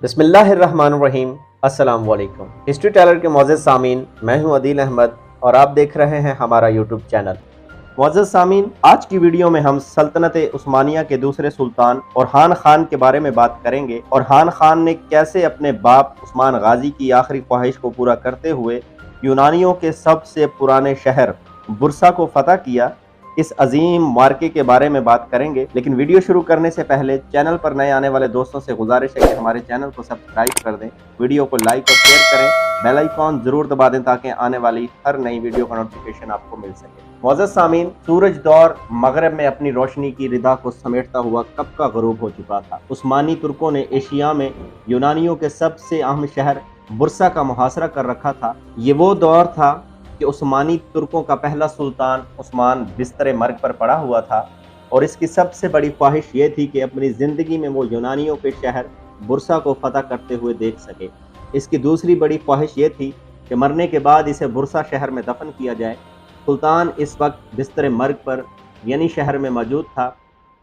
بسم اللہ الرحمن الرحیم۔ السلام علیکم ہسٹری ٹیلر کے معزز سامعین، میں ہوں عدیل احمد اور آپ دیکھ رہے ہیں ہمارا یوٹیوب چینل۔ معزز سامعین، آج کی ویڈیو میں ہم سلطنت عثمانیہ کے دوسرے سلطان اورحان خان کے بارے میں بات کریں گے۔ اورحان خان نے کیسے اپنے باپ عثمان غازی کی آخری خواہش کو پورا کرتے ہوئے یونانیوں کے سب سے پرانے شہر برسا کو فتح کیا، اس عظیم مارکے کے بارے میں بات کریں گے۔ لیکن ویڈیو شروع کرنے سے پہلے چینل پر نئے آنے والے دوستوں سے گزارش ہے کہ ہمارے چینل کو سبسکرائب کر دیں، ویڈیو کو لائک اور شیئر کریں، بیل آئیکن ضرور دبا دیں تاکہ آنے والی ہر نئی ویڈیو کا نوٹیفیکیشن آپ کو مل سکے۔ معزز سامعین، سورج دور مغرب میں اپنی روشنی کی ردا کو سمیٹتا ہوا کب کا غروب ہو چکا تھا۔ عثمانی ترکوں نے ایشیا میں یونانیوں کے سب سے اہم شہر برسا کا محاصرہ کر رکھا تھا۔ یہ وہ دور تھا کہ عثمانی ترکوں کا پہلا سلطان عثمان بستر مرگ پر پڑا ہوا تھا، اور اس کی سب سے بڑی خواہش یہ تھی کہ اپنی زندگی میں وہ یونانیوں کے شہر برسا کو فتح کرتے ہوئے دیکھ سکے۔ اس کی دوسری بڑی خواہش یہ تھی کہ مرنے کے بعد اسے برسا شہر میں دفن کیا جائے۔ سلطان اس وقت بستر مرگ پر یعنی شہر میں موجود تھا،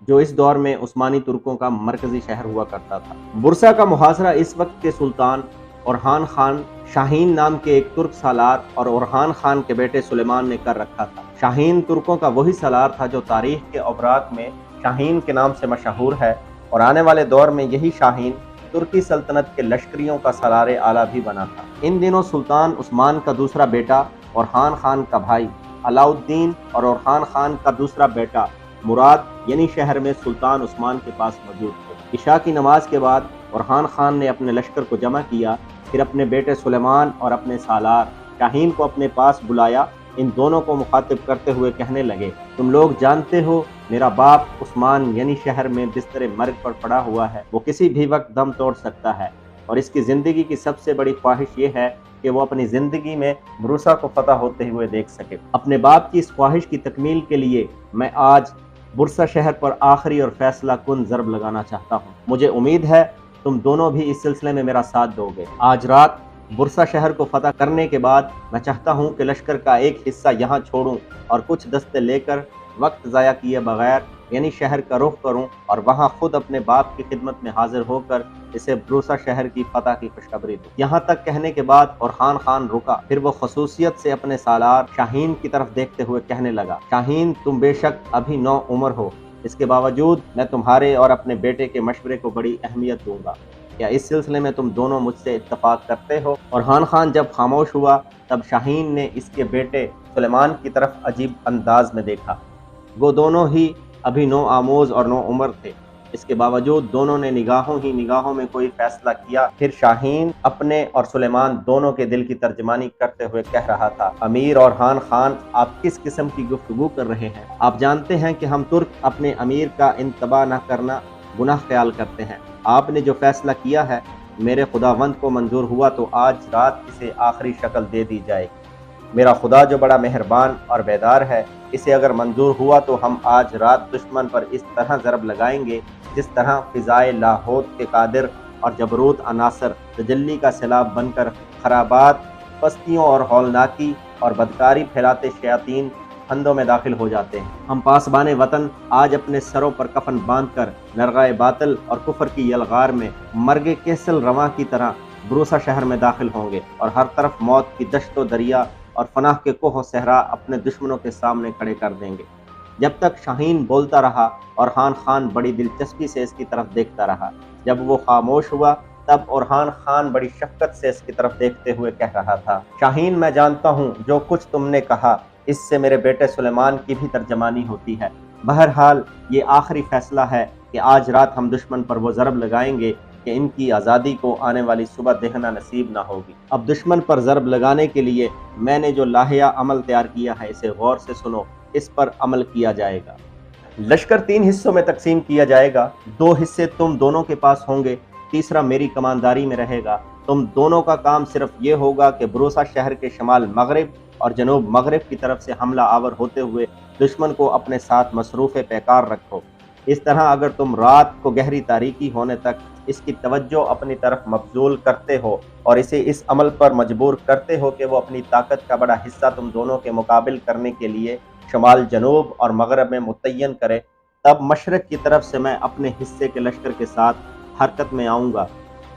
جو اس دور میں عثمانی ترکوں کا مرکزی شہر ہوا کرتا تھا۔ برسا کا محاصرہ اس وقت کے سلطان اورحان خان شاہین نام کے ایک ترک سالار اور اورحان خان کے بیٹے سلیمان نے کر رکھا تھا۔ شاہین ترکوں کا وہی سالار تھا جو تاریخ کے اوراق میں شاہین کے نام سے مشہور ہے، اور آنے والے دور میں یہی شاہین ترکی سلطنت کے لشکریوں کا سالار اعلیٰ بھی بنا تھا۔ ان دنوں سلطان عثمان کا دوسرا بیٹا اورحان خان کا بھائی علاء الدین اور اورحان خان کا دوسرا بیٹا مراد یعنی شہر میں سلطان عثمان کے پاس موجود تھے۔ عشاء کی نماز کے بعد اورحان خان نے اپنے لشکر کو جمع کیا، پھر اپنے بیٹے سلیمان اور اپنے سالار شاہین کو اپنے پاس بلایا۔ ان دونوں کو مخاطب کرتے ہوئے کہنے لگے، تم لوگ جانتے ہو میرا باپ عثمان یعنی شہر میں بستر مرگ پر پڑا ہوا ہے، وہ کسی بھی وقت دم توڑ سکتا ہے، اور اس کی زندگی کی سب سے بڑی خواہش یہ ہے کہ وہ اپنی زندگی میں برسا کو فتح ہوتے ہوئے دیکھ سکے۔ اپنے باپ کی اس خواہش کی تکمیل کے لیے میں آج برسا شہر پر آخری اور فیصلہ کن ضرب لگانا چاہتا ہوں۔ مجھے امید ہے تم دونوں بھی اس سلسلے میں میرا ساتھ دو گے۔ آج رات برسا شہر کو فتح کرنے کے بعد میں چاہتا ہوں کہ لشکر کا ایک حصہ یہاں چھوڑوں اور کچھ دستے لے کر وقت ضائع کیے بغیر یعنی شہر کا رخ کروں، اور وہاں خود اپنے باپ کی خدمت میں حاضر ہو کر اسے برسا شہر کی فتح کی خوشخبری دوں۔ یہاں تک کہنے کے بعد اورحان خان رکا، پھر وہ خصوصیت سے اپنے سالار شاہین کی طرف دیکھتے ہوئے کہنے لگا، شاہین، تم بے شک ابھی نو عمر ہو، اس کے باوجود میں تمہارے اور اپنے بیٹے کے مشورے کو بڑی اہمیت دوں گا۔ کیا اس سلسلے میں تم دونوں مجھ سے اتفاق کرتے ہو؟ اورحان خان جب خاموش ہوا تب شاہین نے اس کے بیٹے سلیمان کی طرف عجیب انداز میں دیکھا۔ وہ دونوں ہی ابھی نو آموز اور نو عمر تھے، اس کے باوجود دونوں نے نگاہوں میں کوئی فیصلہ کیا۔ پھر شاہین اپنے اور سلیمان دونوں کے دل کی ترجمانی کرتے ہوئے کہہ رہا تھا، امیر اورحان خان، آپ کس قسم کی گفتگو کر رہے ہیں؟ آپ جانتے ہیں کہ ہم ترک اپنے امیر کا انتباہ نہ کرنا گناہ خیال کرتے ہیں۔ آپ نے جو فیصلہ کیا ہے میرے خداوند کو منظور ہوا تو آج رات اسے آخری شکل دے دی جائے گی۔ میرا خدا جو بڑا مہربان اور بیدار ہے، اسے اگر منظور ہوا تو ہم آج رات دشمن پر اس طرح ضرب لگائیں گے جس طرح فضائے لاہوت کے قادر اور جبروت عناصر تجلی کا سیلاب بن کر خرابات، پستیوں اور ہولناکی اور بدکاری پھیلاتے شیاطین پھندوں میں داخل ہو جاتے ہیں۔ ہم پاسبان وطن آج اپنے سروں پر کفن باندھ کر نرغائے باطل اور کفر کی یلغار میں مرگ کیسل رواں کی طرح بروسا شہر میں داخل ہوں گے، اور ہر طرف موت کی دشت و دریا اور فناہ کے کوہ و صحرا اپنے دشمنوں کے سامنے کھڑے کر دیں گے۔ جب تک شاہین بولتا رہا اورحان خان بڑی دلچسپی سے اس کی طرف دیکھتا رہا۔ جب وہ خاموش ہوا تب اورحان خان بڑی شفقت سے اس کی طرف دیکھتے ہوئے کہہ رہا تھا، شاہین، میں جانتا ہوں جو کچھ تم نے کہا اس سے میرے بیٹے سلیمان کی بھی ترجمانی ہوتی ہے۔ بہرحال یہ آخری فیصلہ ہے کہ آج رات ہم دشمن پر وہ ضرب لگائیں گے کہ ان کی آزادی کو آنے والی صبح دیکھنا نصیب نہ ہوگی۔ اب دشمن پر ضرب لگانے کے لیے میں نے جو لاہیا عمل تیار کیا ہے اسے غور سے سنو، اس پر عمل کیا جائے گا۔ لشکر 3 حصوں میں تقسیم کیا جائے گا، 2 حصے تم دونوں کے پاس ہوں گے، تیسرا میری کمانداری میں رہے گا۔ تم دونوں کا کام صرف یہ ہوگا کہ بروسا شہر کے شمال مغرب اور جنوب مغرب کی طرف سے حملہ آور ہوتے ہوئے دشمن کو اپنے ساتھ مصروف پیکار رکھو۔ اس طرح اگر تم رات کو گہری تاریکی ہونے تک اس کی توجہ اپنی طرف مبذول کرتے ہو اور اسے اس عمل پر مجبور کرتے ہو کہ وہ اپنی طاقت کا بڑا حصہ تم دونوں کے مقابل کرنے کے لیے شمال، جنوب اور مغرب میں متعین کرے، تب مشرق کی طرف سے میں اپنے حصے کے لشکر کے ساتھ حرکت میں آؤں گا۔